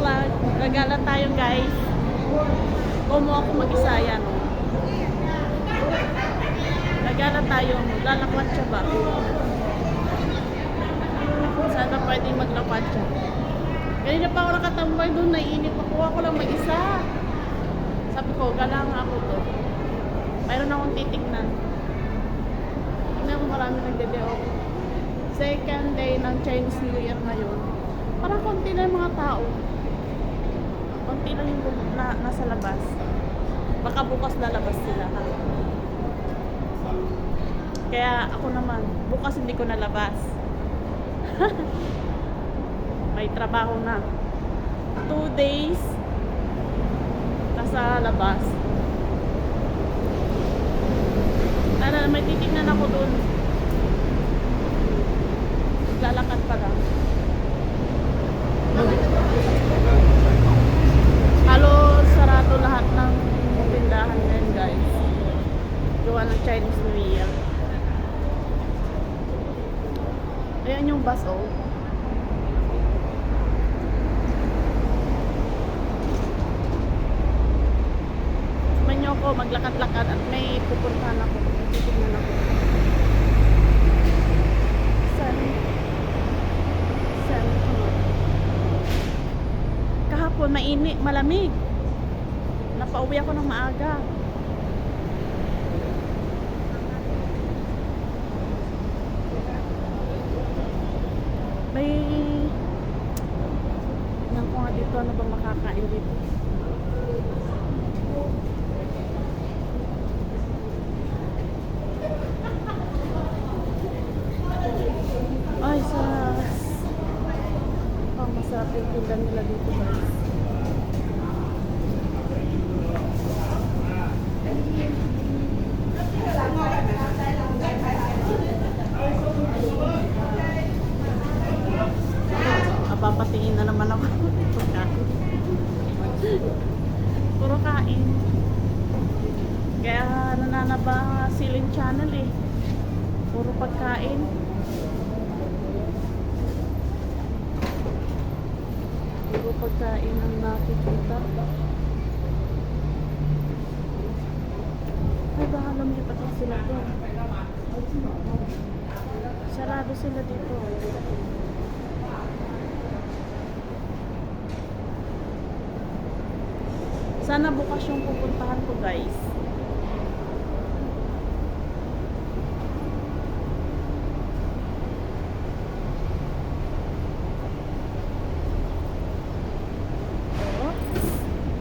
vlog. Gagala tayo guys. Kumo ako mag-isa yan. Gagala tayo. Lalakwat siya ba? Sana pwedeng maglakwat siya. Kanina pa ako nakatambay doon. Naiinip ako. Ako lang mag-isa. Sabi ko, gala nga ako to. Mayroon akong titignan. Tingnan ko marami nagdedeo. Second day ng Chinese New Year ngayon. Parang konti lang yung mga tao. Konti lang yung nasa labas. Baka bukas lalabas sila. Ha? Kaya ako naman, bukas hindi ko nalabas. May trabaho na. 2 days nasa labas. Tara, may titignan ako doon. Lalakad pa lang. Halos sarado lahat ng tindahan ngayon guys. Gawa ng Chinese New Year. Ayan yung bus oh. Samahan niyo ako maglakad-lakad at may pupuntahan ako. May titignan ako. Kahapon mainit, malamig. Napauwi ako ng maaga. May tingnan ko nga dito ano ba makakain dito. Ay, masarap yung tindan nila dito guys. Papatingin na naman ako. Puro kain. Kaya nananaba Silin Channel eh. Puro pagkain. Puro pagkain ang nakikita. Ay, baka lumipat na sila doon. Sarado sila dito. Sana bukas yung pupuntahan ko guys.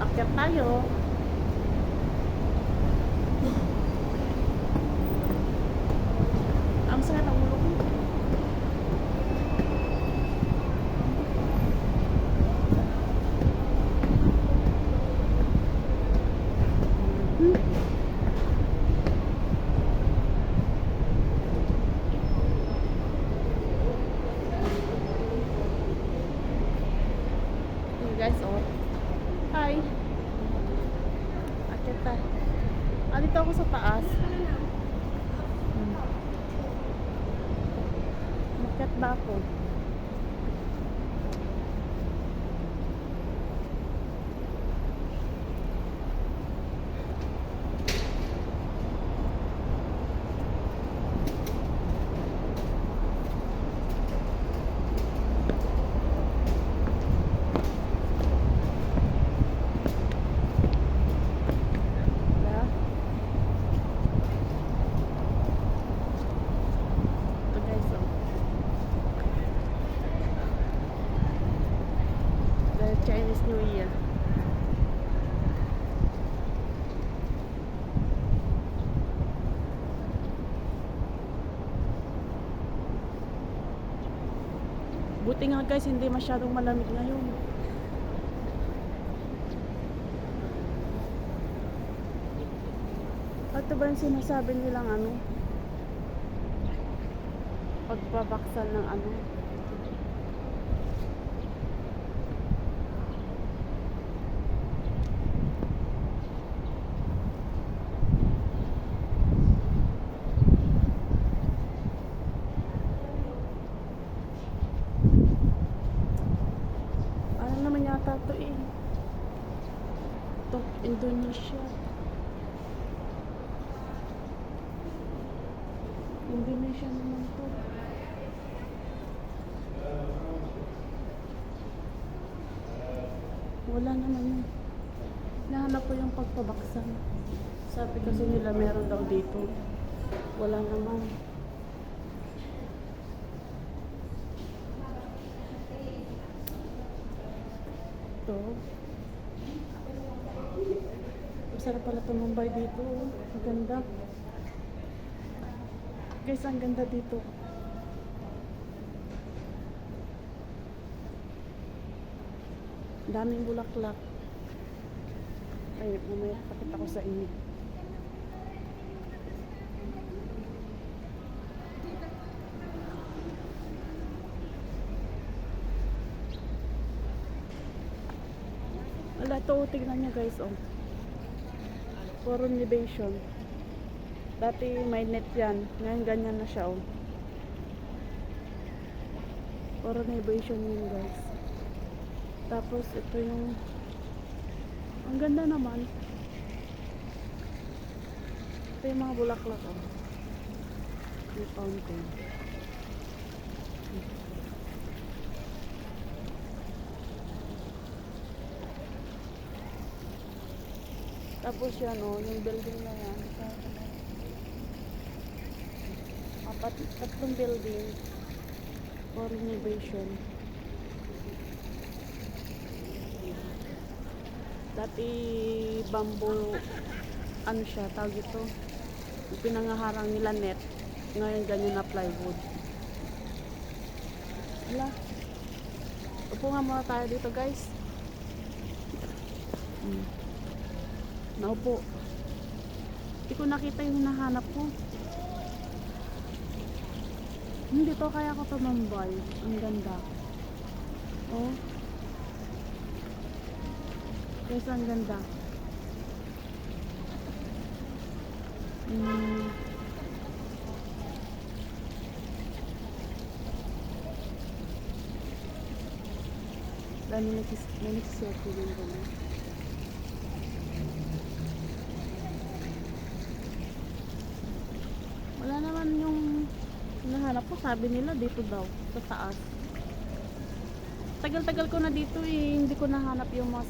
Akyat tayo. Ang sakit ang ulo ko. Guys, oh. Hi. Akit ta. Dito ako sa taas. Akit ba ako? Chinese New Year. Buti nga guys, hindi masyadong malamig ngayon. Ito ba yung sinasabi nilang ano? Pagbabaksan ng ano? yata to eh. Ito, Indonesia. Indonesia naman to. Wala naman yun. Nahanap ko yung pagpabaksan. Sabi kasi nila meron daw dito. Wala naman. Ito. Masarap pala tumambay dito. Ang ganda. Guys, ang ganda dito. Daming bulaklak. Ay, mamaya pakita ko sa inyo. Wala ito, tignan nyo guys, oh. Puro elevation. Dati may net yan. Ngayon ganyan na siya, oh. Puro elevation yun guys. Tapos ito yung ang ganda naman. Ito yung mga bulaklak, oh. May fountain. Tapos yan, oh, yung building na yan. Tatlong building for renovation. Dati bamboo, ano siya, tawag ito, pinangaharang nila net. Ngayon ganyan na plywood. Wala. Upo nga muna tayo dito guys. Naupo. Hindi ko nakita yung hinahanap ko. Dito kaya ko tumambay. Ang ganda. Oh. Guys, ang ganda. Dami nagsiselfie din ko na. Wala naman yung hinahanap ko. Sabi nila dito daw, sa taas. Tagal-tagal ko na dito eh. Hindi ko nahanap yung mas,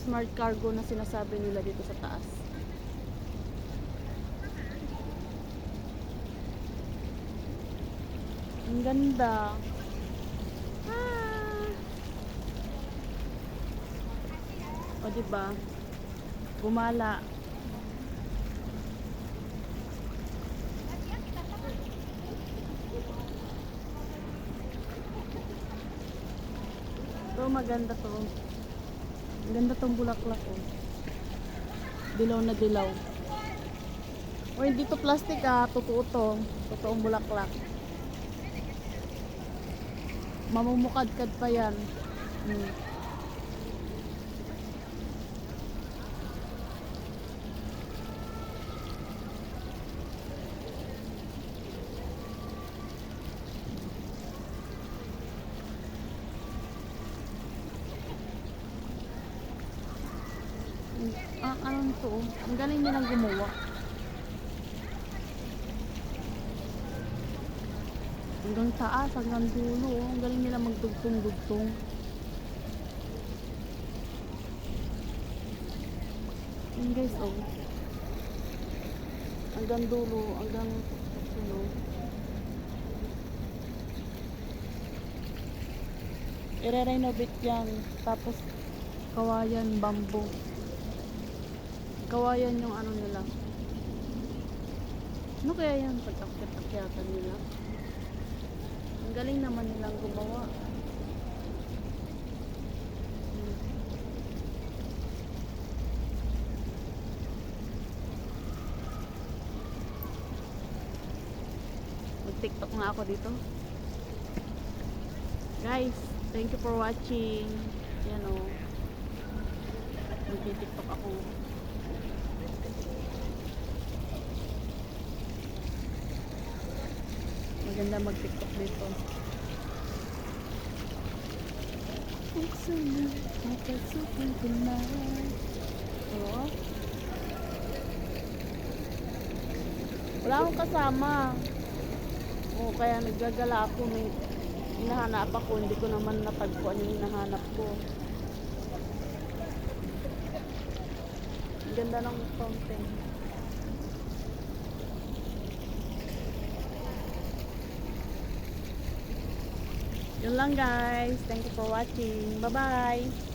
smart cargo na sinasabi nila dito sa taas. Ang ganda. O diba? Gumala. Ito maganda to. Ang ganda tong bulaklak, oh. Dilaw na dilaw. O hindi to plastic, ah. Totoo to. Totoong bulaklak. Mamumukadkad pa yan. Ano to? Ang galing nilang gumawa. Hanggang taas, hanggang dulo. Ang galing nila magdugtong-dugtong. Yun guys, oh. Hanggang dulo, hanggang dulo. I-renovate yan. Tapos, kawayan, bamboo. Kawayan yung ano nila. Ano kaya yan? Pagtakyat-takyatan nila. Ang galing naman nilang gumawa. Mag-TikTok na ako dito. Guys, thank you for watching. Yan o. Mag-TikTok ako. Maganda mag-TikTok dito. Oo. Wala akong kasama. Oo, kaya naggagala ako. May hinahanap ako. Hindi ko naman natagpuan yung hinahanap ko. Ang ganda ng fountain. Yun lang guys. Thank you for watching. Bye-bye.